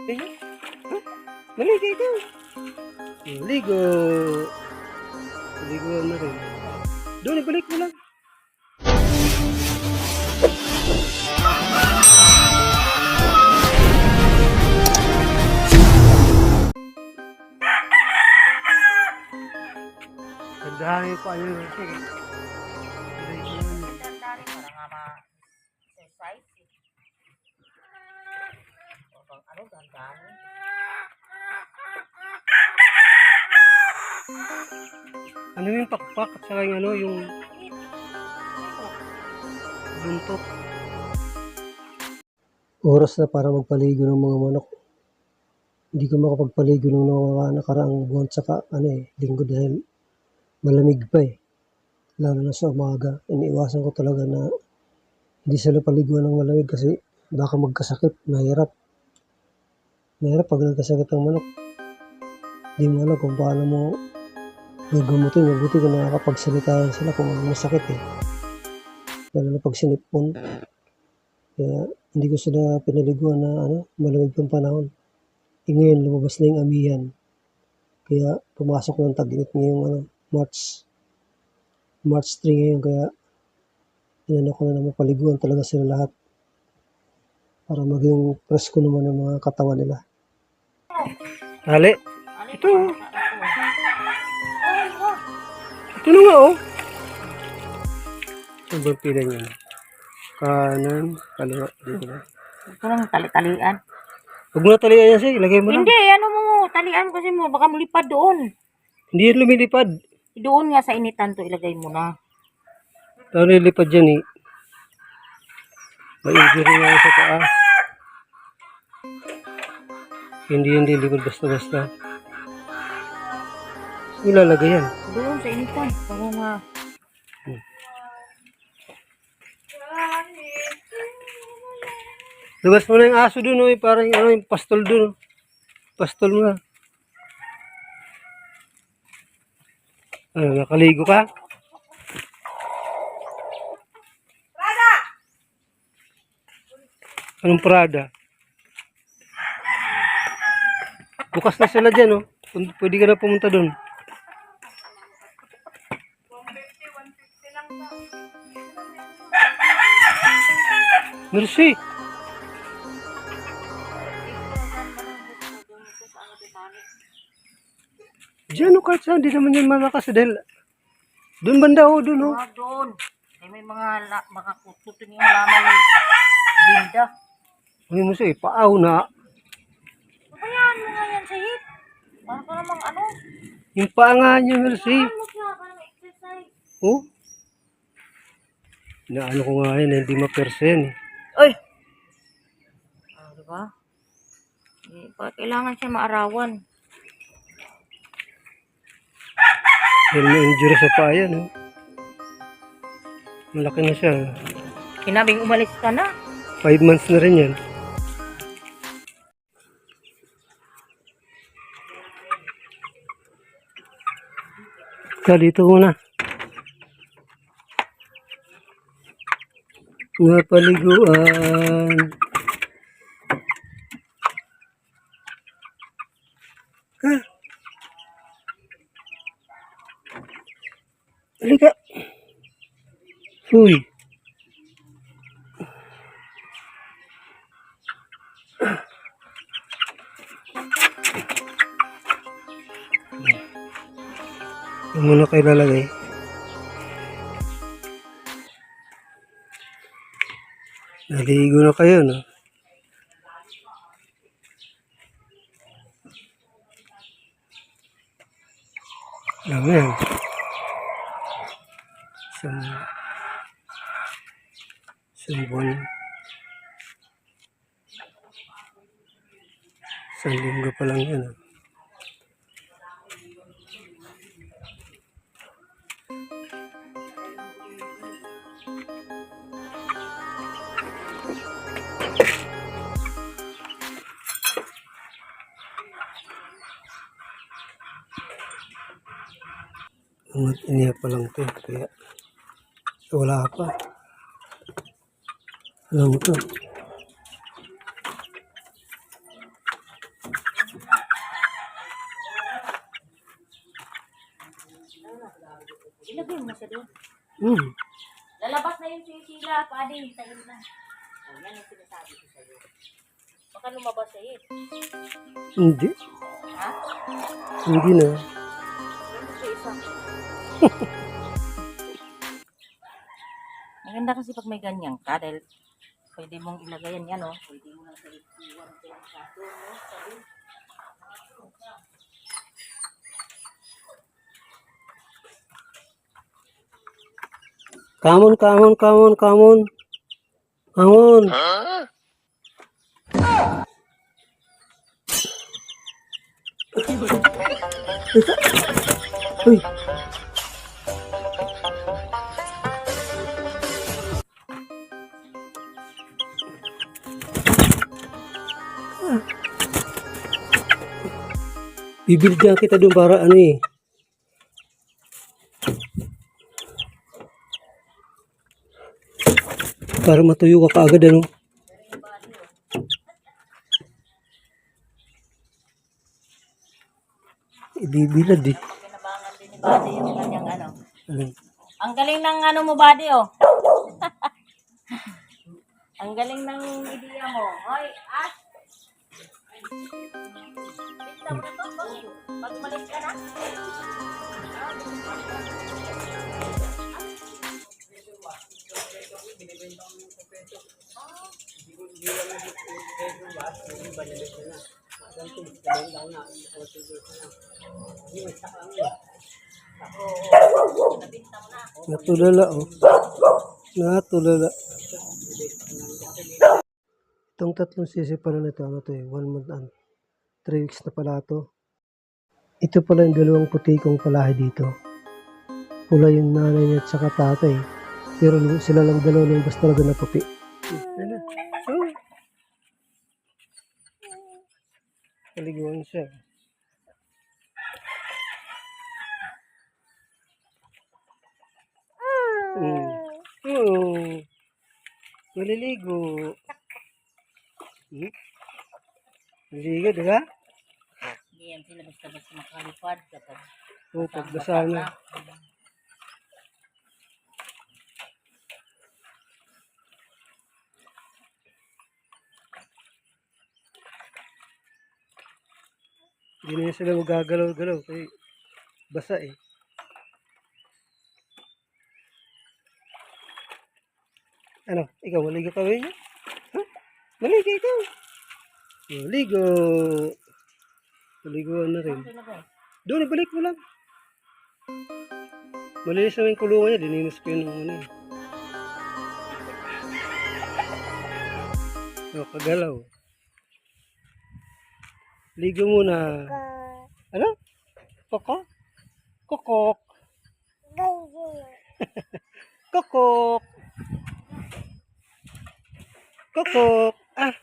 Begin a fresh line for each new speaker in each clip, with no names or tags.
Eh, huh? Maligo ito. Maligo. Maligo na rin. Doon, ibalik mo lang. Gandahan yung paano yun. Sige.
Dari para nga ma-exercise. O pang ano, dandan.
Ano yung pakpak at saka yung ano, yung buntot. Oras na para magpaligo ng mga manok. Hindi ko makapagpaligo ng mga nakaraang buwan saka linggo dahil malamig pa eh. Lalo na sa umaga. Iniiwasan ko talaga na hindi sila paliguan ng malamig kasi baka magkasakit. Mahirap. Mahirap pag nagkasakit ang manok. Hindi mo alam kung paano mo gagamutin. Mabuti kung nakakapagsalitayan sila kung ano masakit eh. Lalo na pag sinipon. Kaya hindi ko sila pinaliguan na malamig pang panahon. E ngayon lumabas na yung amihan. Kaya pumasok ng tag-init ngayong March 3 ngayon. Kaya inano ko na mapaliguan talaga sila lahat. Para maging presko naman ang mga katawan nila. Hali. Ito. Ito na nga oh. Sobrang pila niya. Kanan, kaliwa, dito na.
Ito lang tali-talian.
Huwag mo na talian yan siya, ilagay mo lang.
Hindi, ano mo, talian kasi mo, baka mulipad doon.
Hindi yan lumilipad.
Doon nga sa initan to, ilagay mo na.
Tao nilipad yan eh. May injury nga sa paa. Hindi yan lilipad basta-basta. Ilalagay yan.
Doon sa initan, para nga.
Labas mo na yung aso dun oh, parang yung pastol dun. Pastol mo na. Nakaligo ka? Prada! Anong Prada? Bukas na sila dyan oh. Pwede ka na pumunta dun.
150 lang ba?
Mercy! Diyan o kahit saan, di naman yan malakas dahil doon banda o, doon o.
Doon. May mga kututin yung halaman ni Linda.
Uy mo siya, paaw na.
Pabayaan mo nga yan sa hip. Para ka namang ano.
Yung paa nga niya, Mercy.
Pabayaan mo siya para ma-exercise.
Oh? Naano ko nga yan, hindi ma-persen.
Ay! Diba? Kailangan siya maarawan.
Dahil may injury sa paa yan. Oh. Malaki na siya.
Sinabing umalis ka na.
5 months na rin yan. Dito muna. Mapaliguan. Ha? Halika. Uy. Yung muna kayo lalagay. Naligo na kayo, no? Alam mo yan. Isang buwan. Isang linggo pa lang yan, no? Iniya pa lang ito, kaya wala pa. Alam mo ito.
Ilagay mo na siya doon.
Hmm.
Lalabas na yung sisila, pwede, sa'yo na. O, yan ang sinasabi ko sa'yo. Baka lumabas sa'yo.
Hindi.
Ha?
Hindi na.
Yan sa isa. Maganda kasi pag may ganyan ka, dahil pwede mong ilagay yan, o. Pwede mo lang sa iwan sa doon, no? Sabi.
Come on, come on, come on, come on. Come on. Uy. Bibilid nga kita doon para ano eh. Para matuyo ka kaagad ano. Ibibilad eh.
Kinabangan din ni Buddy yung kanyang ano.
Alin?
Ang galing ng ano mo, Buddy, oh. Ang galing ng ideya mo. Hoy, Ash. Bigla mo na to, boss. Pag umalis ka na.
Natulala oh. Natulala. Itong tatlong sisi pala nito, ano to eh, 1 month and 3 weeks na pala to. Ito pala yung dalawang puti kong palahi dito. Pula yung nanay niya at saka tatay. Pero sila lang dalawa lang basta talaga na puti. Ayan. Oh. Paliguan siya. Oh. Maliligo. Maliligo, di ba?
Hindi yan sila basta-basta makalipad kapag
Oo, pagbasa na. Hindi na sila magagalaw-galaw kasi basa eh. Ano? Ikaw, maligo ka ba yun? Ha? Maligo ikaw. Maligo. Maliguan na rin. Doon, ibalik mo lang. Malinis naman yung kulungan niya. Dininis ko yun ng ano eh. O, kagalaw. Ligo muna. Ano? Koko? Kokok. Kokok. Kokok. Ah.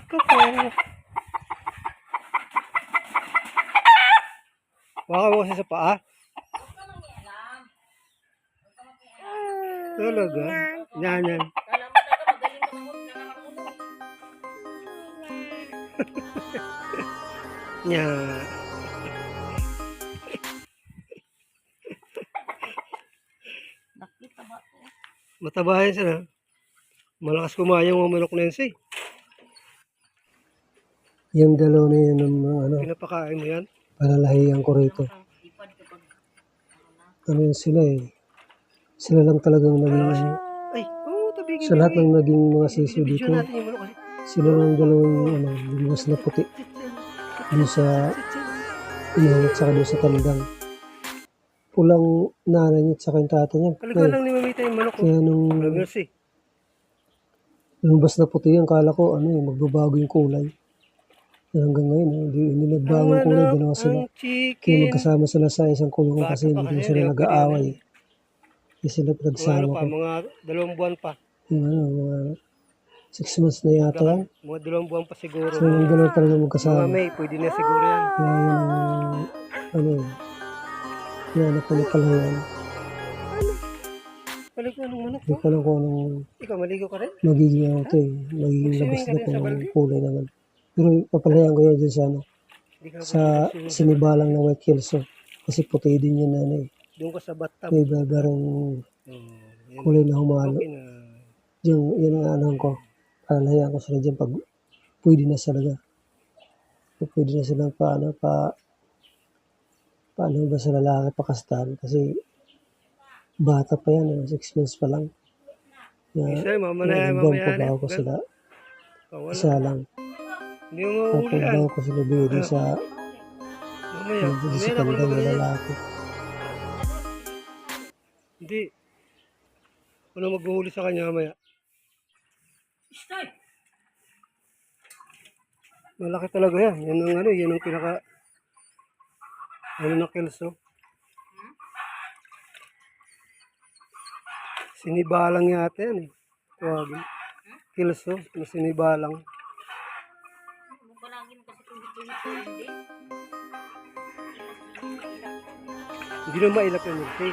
Kokok. Baka mo kasi sa paa. Talaga? Yan, yan. Yan.
Nakita ba ito?
Matabayan sila. Malakas kumain yung mga manok na yun siya. Yung dalaw na yun ng ano. Pinapakain mo yan? Palalahiyan ko rito. Ano yun sila eh. Sila lang talagang naging ay, sa lahat ng naging mga sisiyo dito. Sila lang dalawang ano, lumas na puti. Doon sa inahit saka doon sa tandang. Pulang nanay niya at saka yung tatay niya.
Kaliguan lang ni Mamita yung manok ko.
Kaya nung
Mercy.
lumabas na puti yung kala ko ano eh, magbabago yung kulay. Hanggang ngayon, hindi nagbago yung kulay, dalawa sila.
Ang chicken.
Kaya magkasama sila sa isang kulungan
Bata
kasi
pa
hindi
kasi,
sila
hindi
nag-aaway. Hindi sila
Mga ano
pinagsama
pa,
ko.
mga 2 buwan pa.
Yung ano, mga 6 months na yata yan.
Mga 2 buwan pa siguro.
So, yung dalawa talaga
Mga
magkasama.
May, pwede na siguro yan.
Kaya yun ang, ano yun, yung anak ko na pala yan.
Kaliguan ng manok
Hindi
ko.
ko alam kung anong
Ikaw, maligo ka rin?
magiging ano to eh. Magiging labas na kung anong kulay naman. Pero papalayan ko yun dyan sa ano,
Hindi ka
sa sinibalang ng White Hills. So, Kasi puti din yun ano eh.
Doon ka sa bathtub.
May iba-ibarang
Yan.
kulay na humalo.
Okay na.
Yun ang ano ko. Palayaan ko sila dyan pag pwede na talaga. Pwede na silang paano ba sa lalaki pakastahan kasi bata pa yan, 6 months pa lang.
Isa, mamaya
Ibang pabaho ko sila. Isa lang.
Hindi mo mahuhulian.
Papabaho ko sila bigay sa
Mamaya.
sa kanilang na lalaki.
Hindi. Ano maghuhuli sa kanya mamaya?
Start.
Malaki talaga yan. Yan ang ano, yan ang pinaka ano na kilso. Sinibalang yata yan eh. Tawagin. Kilso na sinibalang.
Palagi mo kasi tuhit-tuhit hindi.
Hindi na mailap yan yun. Okay.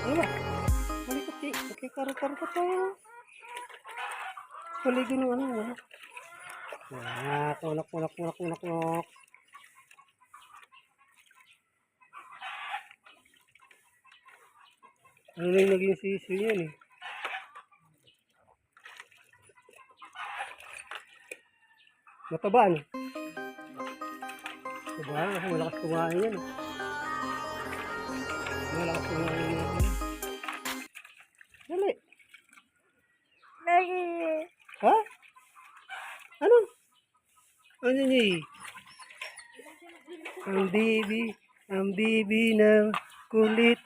Ano ba? Malikot eh. Okay, karo-karo ka tayo. Paligo ng ano. Kunak. Ano na yung naging sisiyo yan eh. Mataba ano? Mataba kasi malakas kumain yan eh. Malakas kumain yan. Dali. Ha? Ano? Ano niya eh? Ang bibi ng kulit.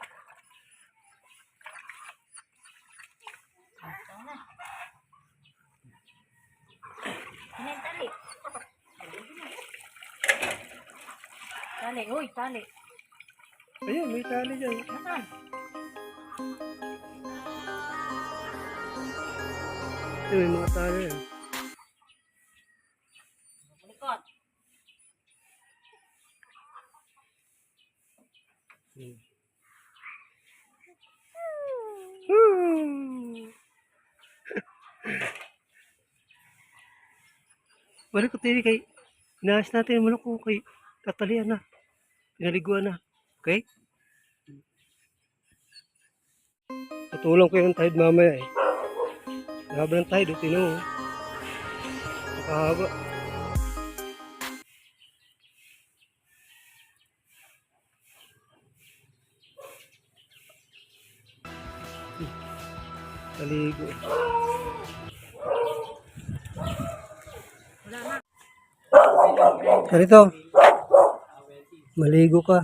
Tali. Tali, uy, tali.
Ayun, may tali dyan.
Nasaan?
Ayun, may mga tali yan.
Likod.
Balik ko tayo kay inaayos natin yung manok ko kay tatalian na. Pinaliguan na. Okay? Tutulong ko yung tide mamaya eh. Haba ng tide, tino mo. Nakahaba. Taligo. Ganito. Maligo ka.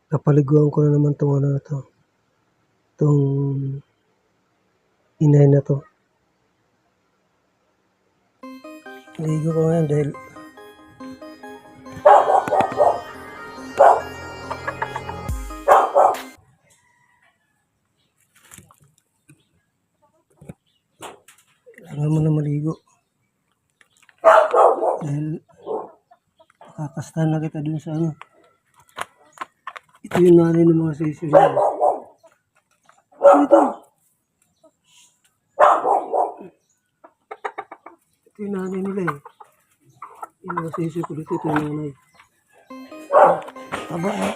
Napaliguan ko na naman itong ano na to. Itong inay na to. Ligo ko ngayon dahil kailangan mo na maligo. Dahil makakastahan na kita dun sa ano. Ito yung nanay ng mga sisiyo. Ito. Ito yung nanay nila eh. Yung mga sisiyo ko dito, ito yung nanay. Taba eh.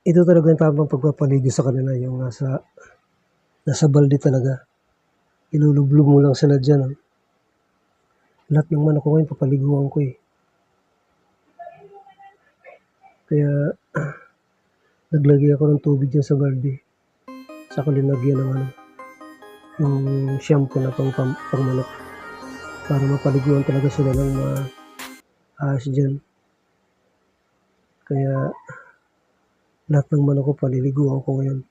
Ito talaga yung tamang pagpapaligo sa kanila, yung nasa balde talaga. Ilulublog mo lang sila dyan. Lahat ng manok ko ngayon papaliguan ko eh. Kaya naglagay ako ng tubig dyan sa balde. Saka linagyan ng ano, yung shampoo na pang manok. Para mapaliguan talaga sila ng maayos dyan. Kaya lahat ng manok ko paliliguan ko ngayon.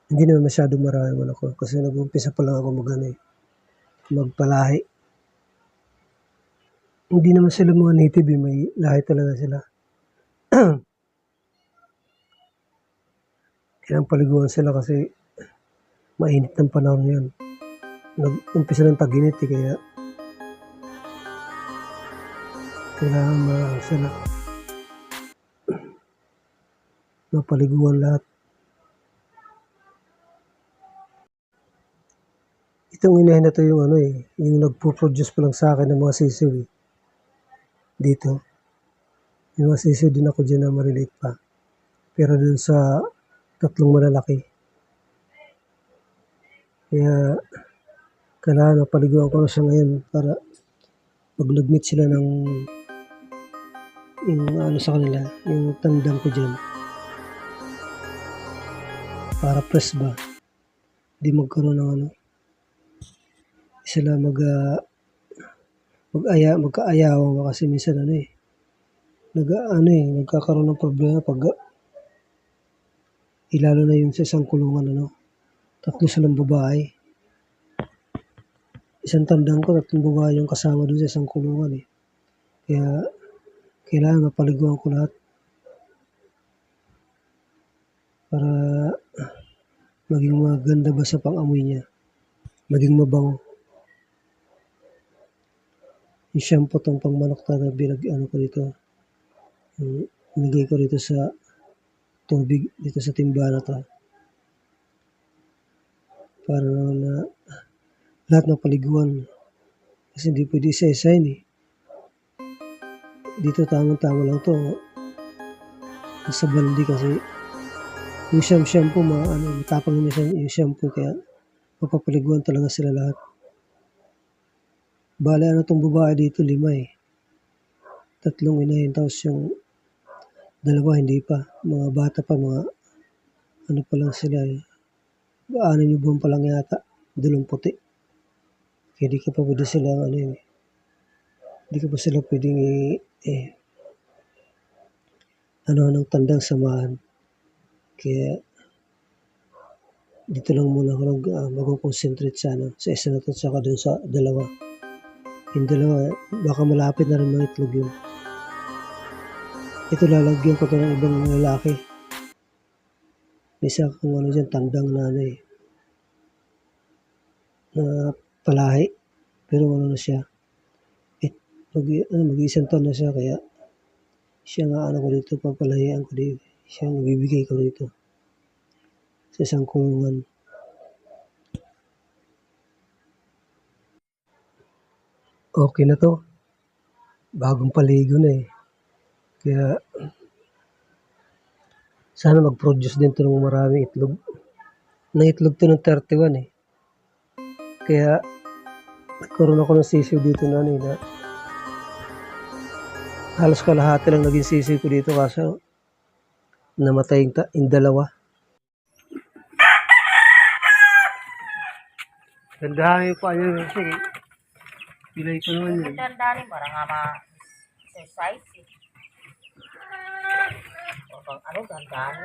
Hindi naman masyado marami manok ko kasi nag-umpisa pa lang ako magpalahi. Hindi naman sila mga native eh, may lahi talaga sila. Kailangan paliguan sila kasi mainit ng panahon ngayon. Nag-umpisa ng tag-init eh, kaya Kailangan mapaliguan lahat. Itong inahin na to yung yung nagpo-produce pa lang sa akin ng mga sisiw dito. Yung mga sisiw din ako dyan na maliliit pa. Pero dun sa tatlong malalaki. Kaya kailangan mapaliguan ko na siya ngayon para pag nag-meet sila ng yung sa kanila, yung tandang ko dyan. Para press ba? Di magkaroon ng sila magkaayawan ba kasi minsan nagkakaroon ng problema pag lalo na yung sa isang kulungan tatlo silang babae. Isang tandang ko, tatlong babae yung kasama doon sa isang kulungan Kaya kailangan mapaliguan ko lahat para maging maganda ba sa pang-amoy niya, maging mabango. Yung shampoo tong pang manok na ko dito, nilagay ko dito sa tubig, dito sa timba na to. Para na lahat ng paliguan. Kasi hindi pwede isa-isa Dito tamang-tama lang to. Sa balde kasi yung shampoo matapang yung shampoo kaya mapapaliguan talaga sila lahat. Bale tong babae dito 5 tatlong inahin tapos yung dalawa hindi pa, mga bata pa, mga pa lang sila 6 buwan pa lang yata, dalawang puti. Kaya di ka pa pwede sila hindi ka pa sila pwedeng ng tandang samahan. Kaya dito lang muna ako mag-concentrate sa isa na to saka dun sa dalawa. Yung dalawa, baka malapit na rin mga itlog yun. Ito lalagyan ko to ng ibang lalaki. May isa kung dyan, tandang na na palahi. Pero na siya. Mag-isang taon na siya kaya siya nga ko dito, papalahian ko dito. Siya ang ibibigay ko dito. Sa isang kulungan. Okay na to. Bagong paligo na Kaya sana mag-produce din to ng maraming itlog. Nang-itlog to ng 31 Kaya nagkaroon ako ng sisiw dito na halos kalahati lang naging sisiw ko dito kaso namatay yung dalawa. Gandahan yung pa niya kasi pilay ko naman yun.
Tandaan para nga ma-exercise O tandaan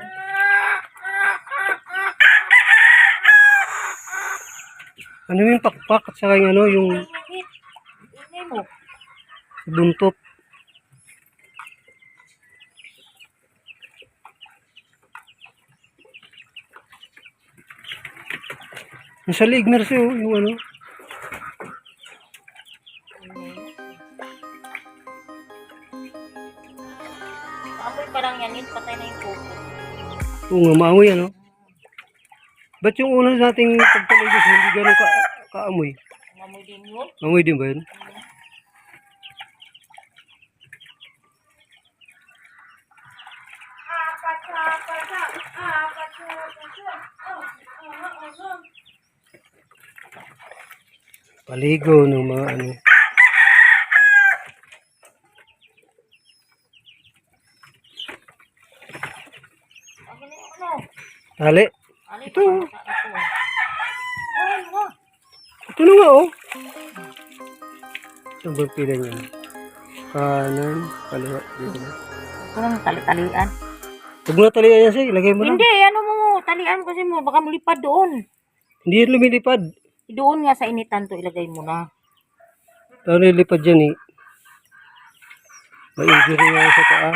Ano yung pakpak at saka yung yung
Ingay mo.
buntot. Yung sa liig na siya, yung
Amoy parang yan, patay na yung kuko.
Oo nga, maamoy Ba't yung una nating pagpaligas hindi ganun kaamoy?
Amoy din yun.
Amoy din ba yun? Paligo ng mga Tali. Ito. Ito na nga Saan ba pila niya? Kanan, kaliwa, dito na.
Ito lang tali-talian.
Huwag mo na talian yan siya, ilagay mo lang.
Hindi, talian kasi mo, baka malipad doon.
Hindi yan lumilipad.
Doon nga sa initan to, ilagay mo na.
Ito nilipad yan May injury nga sa paa.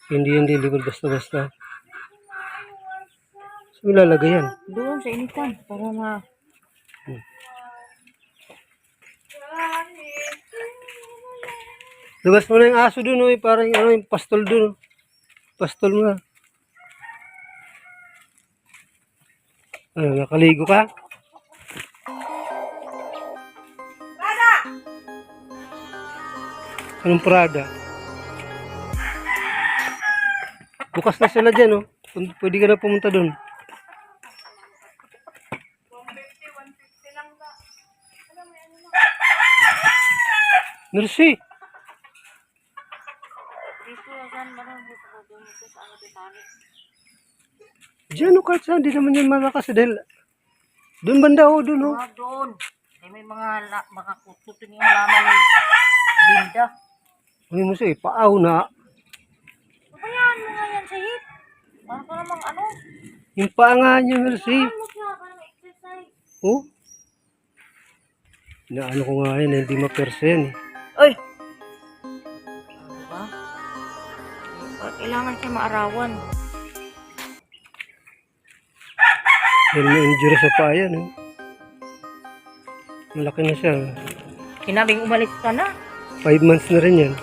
Hindi lilipad basta-basta. So, ilalagay yan.
Doon sa initan, para
Labas mo na yung aso dun, oh, parang ano, yung pastol dun. Pastol mo na. Ano, nakaligo ka? Anong Prada? Bukas na sila dyan, oh. Pwede ka na pumunta dun. Mercy!
Dito, saan ba nang buto ko doon ito sa ano Titanic?
Diyan, oh, kahit saan. Di naman yan malakas dahil dun banda, oh, dun, oh.
Mga doon. Eh, may mga kututin yung halaman ni Linda.
Ano mo siya, paaw na.
Pabayaan mo nga yan sa hip. Parang ka namang ano.
Yung paa nga niya, Mercy.
Ano siya, parang exercise.
Oh. Naano ko nga yan, hindi ma-persen.
Ay! Ano ba? Kailangan siya maarawan.
Dahil may injury sa paa yan, oh. Malaki na siya.
Sinabing umalis ka na.
5 months na rin yan.